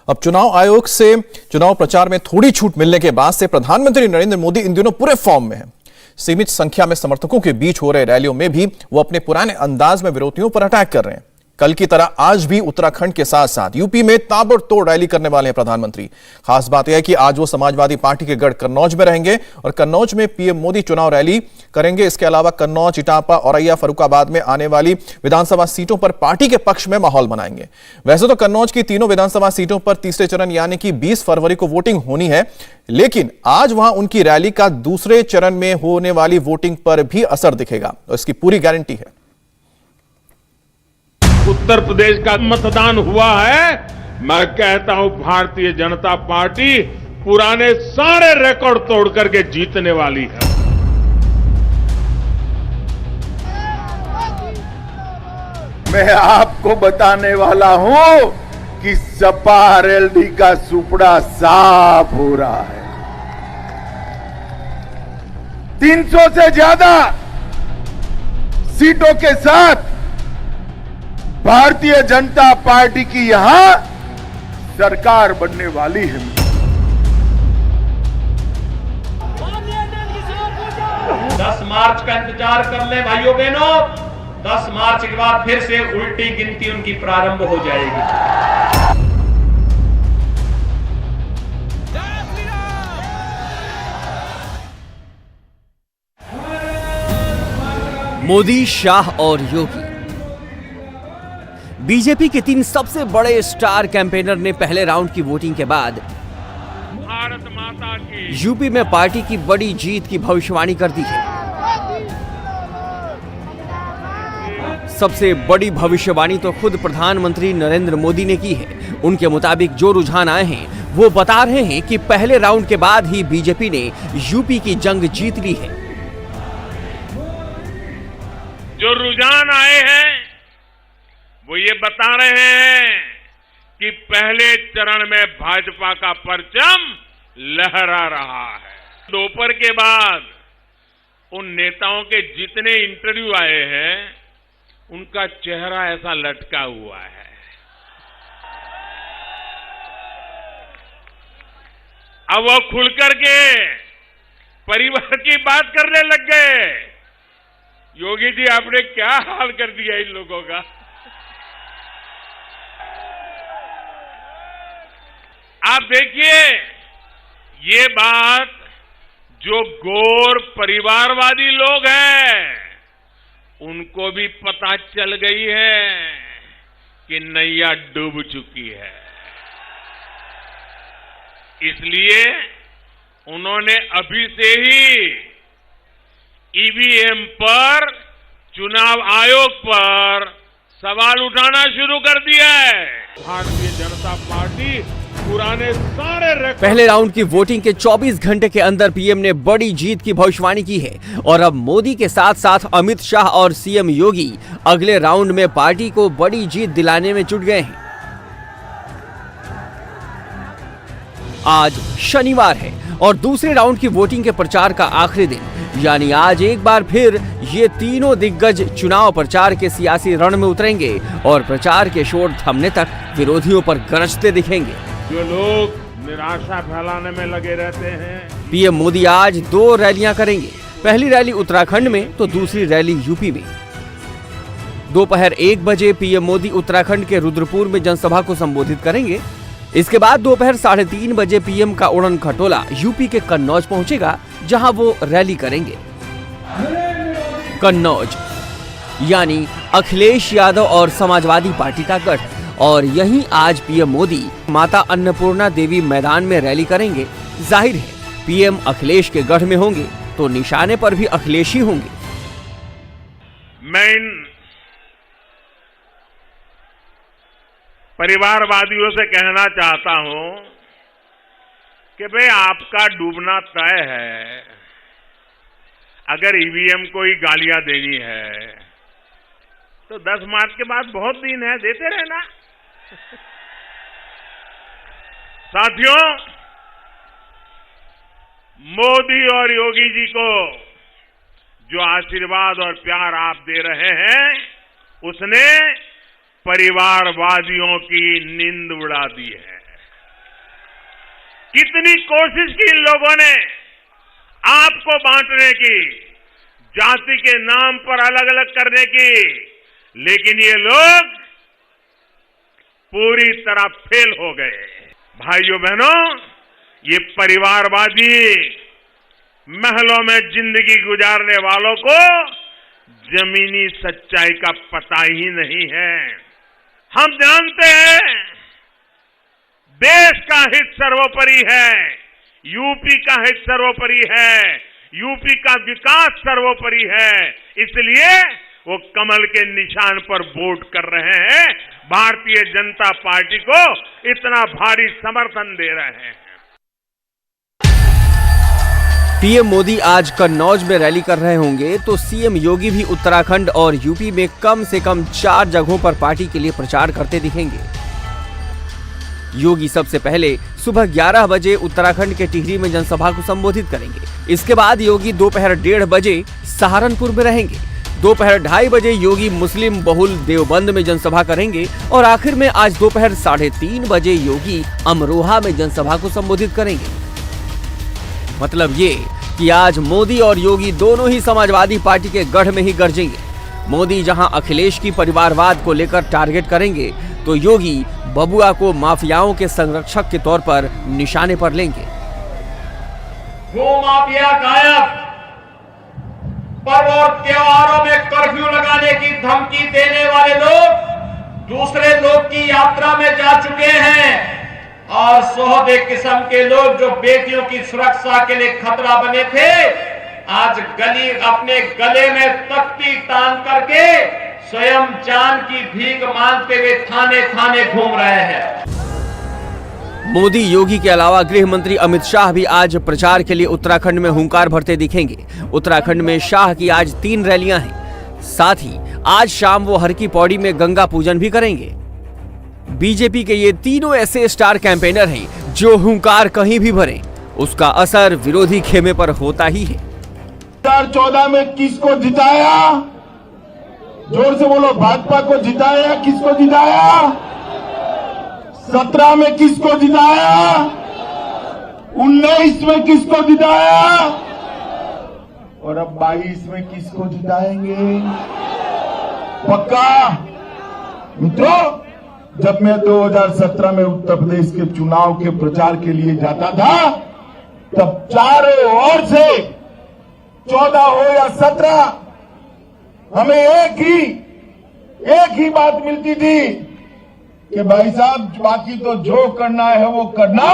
अब चुनाव आयोग से चुनाव प्रचार में थोड़ी छूट मिलने के बाद से प्रधानमंत्री नरेंद्र मोदी इन दिनों पूरे फॉर्म में हैं। सीमित संख्या में समर्थकों के बीच हो रहे रैलियों में भी वो अपने पुराने अंदाज में विरोधियों पर अटैक कर रहे हैं। कल की तरह आज भी उत्तराखंड के साथ साथ यूपी में ताबड़तोड़ रैली करने वाले हैं प्रधानमंत्री। खास बात यह है कि आज वो समाजवादी पार्टी के गढ़ कन्नौज में रहेंगे और कन्नौज में पीएम मोदी चुनाव रैली करेंगे। इसके अलावा कन्नौज, इटापा, औरैया, फर्रुखाबाद में आने वाली विधानसभा सीटों पर पार्टी के पक्ष में माहौल बनाएंगे। वैसे तो कन्नौज की तीनों विधानसभा सीटों पर तीसरे चरण यानी कि 20 फरवरी को वोटिंग होनी है, लेकिन आज वहां उनकी रैली का दूसरे चरण में होने वाली वोटिंग पर भी असर दिखेगा और इसकी पूरी गारंटी है। उत्तर प्रदेश का मतदान हुआ है, मैं कहता हूं भारतीय जनता पार्टी पुराने सारे रिकॉर्ड तोड़ करके जीतने वाली है। मैं आपको बताने वाला हूं कि सपा आरएलडी का सुपड़ा साफ हो रहा है। 300 से ज्यादा सीटों के साथ भारतीय जनता पार्टी की यहां सरकार बनने वाली है। 10 मार्च का इंतजार कर ले भाइयों बहनों। 10 मार्च के बाद फिर से उल्टी गिनती उनकी प्रारंभ हो जाएगी। मोदी, शाह और योगी, बीजेपी के 3 सबसे बड़े स्टार कैंपेनर ने पहले राउंड की वोटिंग के बाद भारत माता की यूपी में पार्टी की बड़ी जीत की भविष्यवाणी कर दी है। सबसे बड़ी भविष्यवाणी तो खुद प्रधानमंत्री नरेंद्र मोदी ने की है। उनके मुताबिक जो रुझान आए हैं वो बता रहे हैं कि पहले राउंड के बाद ही बीजेपी ने यूपी की जंग जीत ली है। जो रुझान आए हैं वो ये बता रहे हैं कि पहले चरण में भाजपा का परचम लहरा रहा है। दोपहर के बाद उन नेताओं के जितने इंटरव्यू आए हैं उनका चेहरा ऐसा लटका हुआ है। अब वो खुलकर के परिवार की बात करने लग गए। योगी जी, आपने क्या हाल कर दिया इन लोगों का। आप देखिए, ये बात जो गौर परिवारवादी लोग हैं उनको भी पता चल गई है कि नैया डूब चुकी है। इसलिए उन्होंने अभी से ही ईवीएम पर, चुनाव आयोग पर सवाल उठाना शुरू कर दिया है। भारतीय जनता पार्टी पुराने सारे पहले राउंड की वोटिंग के 24 घंटे के अंदर पीएम ने बड़ी जीत की भविष्यवाणी की है और अब मोदी के साथ साथ अमित शाह और सीएम योगी अगले राउंड में पार्टी को बड़ी जीत दिलाने में जुट गए हैं। आज शनिवार है और दूसरे राउंड की वोटिंग के प्रचार का आखिरी दिन, यानी आज एक बार फिर ये तीनों दिग्गज चुनाव प्रचार के सियासी रण में उतरेंगे और प्रचार के शोर थमने तक विरोधियों पर गरजते दिखेंगे। जो लोग निराशा फैलाने में लगे रहते हैं। पीएम मोदी आज 2 रैलियां करेंगे। पहली रैली उत्तराखंड में तो दूसरी रैली यूपी में। दोपहर 1 बजे पीएम मोदी उत्तराखंड के रुद्रपुर में जनसभा को संबोधित करेंगे। इसके बाद दोपहर 3:30 बजे पीएम का उड़न खटोला यूपी के कन्नौज पहुंचेगा, जहां वो रैली करेंगे। कन्नौज यानी अखिलेश यादव और समाजवादी पार्टी का गढ़, और यहीं आज पीएम मोदी माता अन्नपूर्णा देवी मैदान में रैली करेंगे। जाहिर है पीएम अखिलेश के गढ़ में होंगे तो निशाने पर भी अखिलेश ही होंगे। मैं इन परिवारवादियों से कहना चाहता हूं कि भाई, आपका डूबना तय है। अगर ईवीएम को ही गालियां देनी है तो 10 मार्च के बाद बहुत दिन है, देते रहना। साथियों, मोदी और योगी जी को जो आशीर्वाद और प्यार आप दे रहे हैं उसने परिवारवादियों की नींद उड़ा दी है। कितनी कोशिश की इन लोगों ने आपको बांटने की, जाति के नाम पर अलग अलग करने की, लेकिन ये लोग पूरी तरह फेल हो गए। भाइयों बहनों, ये परिवारवादी महलों में जिंदगी गुजारने वालों को जमीनी सच्चाई का पता ही नहीं है। हम जानते हैं देश का हित सर्वोपरि है, यूपी का हित सर्वोपरि है, यूपी का विकास सर्वोपरि है, इसलिए वो कमल के निशान पर वोट कर रहे हैं, भारतीय जनता पार्टी को इतना भारी समर्थन दे रहे हैं। पीएम मोदी आज कन्नौज में रैली कर रहे होंगे तो सीएम योगी भी उत्तराखंड और यूपी में कम से कम 4 जगहों पर पार्टी के लिए प्रचार करते दिखेंगे। योगी सबसे पहले सुबह 11 बजे उत्तराखंड के टिहरी में जनसभा को संबोधित करेंगे। इसके बाद योगी दोपहर 1:30 बजे सहारनपुर में रहेंगे। दोपहर 2:30 बजे योगी मुस्लिम बहुल देवबंद में जनसभा करेंगे और आखिर में आज दोपहर 3:30 बजे योगी अमरोहा में जनसभा को संबोधित करेंगे। मतलब ये कि आज मोदी और योगी दोनों ही समाजवादी पार्टी के गढ़ में ही गरजेंगे। मोदी जहां अखिलेश की परिवारवाद को लेकर टारगेट करेंगे तो योगी बबुआ को माफियाओं के संरक्षक के तौर पर निशाने पर लेंगे। गो माफिया गायब, पर्व और त्योहारों में कर्फ्यू लगाने की धमकी देने वाले लोग दूसरे लोग की यात्रा में जा चुके हैं और सोहदे किस्म के लोग जो बेटियों की सुरक्षा के लिए खतरा बने थे, आज गली अपने गले में तख्ती तान करके स्वयं जान की भीख मांगते हुए थाने थाने घूम रहे हैं। मोदी योगी के अलावा गृह मंत्री अमित शाह भी आज प्रचार के लिए उत्तराखंड में हुंकार भरते दिखेंगे। उत्तराखंड में शाह की आज 3 रैलियां हैं। साथ ही आज शाम वो हर की पौड़ी में गंगा पूजन भी करेंगे। बीजेपी के ये तीनों ऐसे स्टार कैंपेनर हैं जो हुंकार कहीं भी भरें, उसका असर विरोधी खेमे पर होता ही है। 2014 में किसको जिताया? जोर से बोलो, भाजपा को जिताया? किसको जिताया? 17 में किसको जिताया? 19 में किसको जिताया? और अब 22 में किसको जिताएंगे? पक्का? मित्रों, जब मैं 2017 में उत्तर प्रदेश के चुनाव के प्रचार के लिए जाता था, तब चारों ओर से 14 हो या 17, हमें एक ही बात मिलती थी कि भाई साहब, बाकी तो जो करना है वो करना,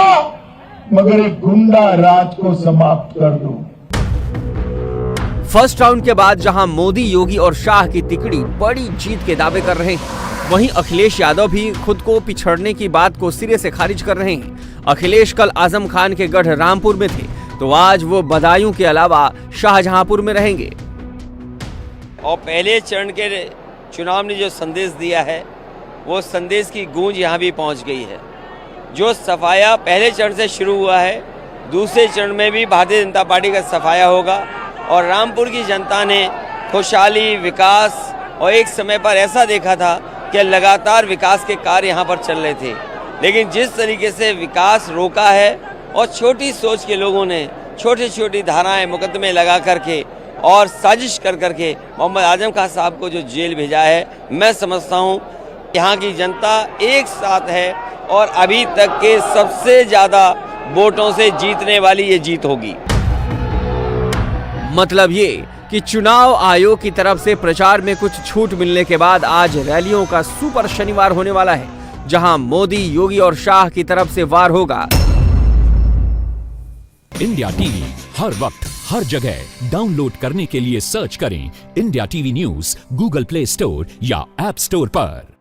मगर एक गुंडा राज को समाप्त कर दो। फर्स्ट राउंड के बाद जहां मोदी, योगी और शाह की तिकड़ी बड़ी जीत के दावे कर रहे हैं, वहीं अखिलेश यादव भी खुद को पिछड़ने की बात को सिरे से खारिज कर रहे हैं। अखिलेश कल आजम खान के गढ़ रामपुर में थे तो आज वो बदायूं के अलावा शाहजहांपुर में रहेंगे। और पहले चरण के चुनाव ने जो संदेश दिया है, वो संदेश की गूंज यहाँ भी पहुँच गई है। जो सफाया पहले चरण से शुरू हुआ है, दूसरे चरण में भी भारतीय जनता पार्टी का सफाया होगा और रामपुर की जनता ने खुशहाली, विकास और एक समय पर ऐसा देखा था कि लगातार विकास के कार्य यहाँ पर चल रहे थे, लेकिन जिस तरीके से विकास रोका है और छोटी सोच के लोगों ने छोटी छोटी धाराएं, मुकदमे लगा करके और साजिश कर करके मोहम्मद आजम खान साहब को जो जेल भेजा है, मैं समझता हूँ यहाँ की जनता एक साथ है और अभी तक के सबसे ज्यादा वोटों से जीतने वाली ये जीत होगी। मतलब ये कि चुनाव आयोग की तरफ से प्रचार में कुछ छूट मिलने के बाद आज रैलियों का सुपर शनिवार होने वाला है, जहां मोदी, योगी और शाह की तरफ से वार होगा। इंडिया टीवी हर वक्त हर जगह डाउनलोड करने के लिए सर्च करें India TV news Google play store या ऐप स्टोर पर।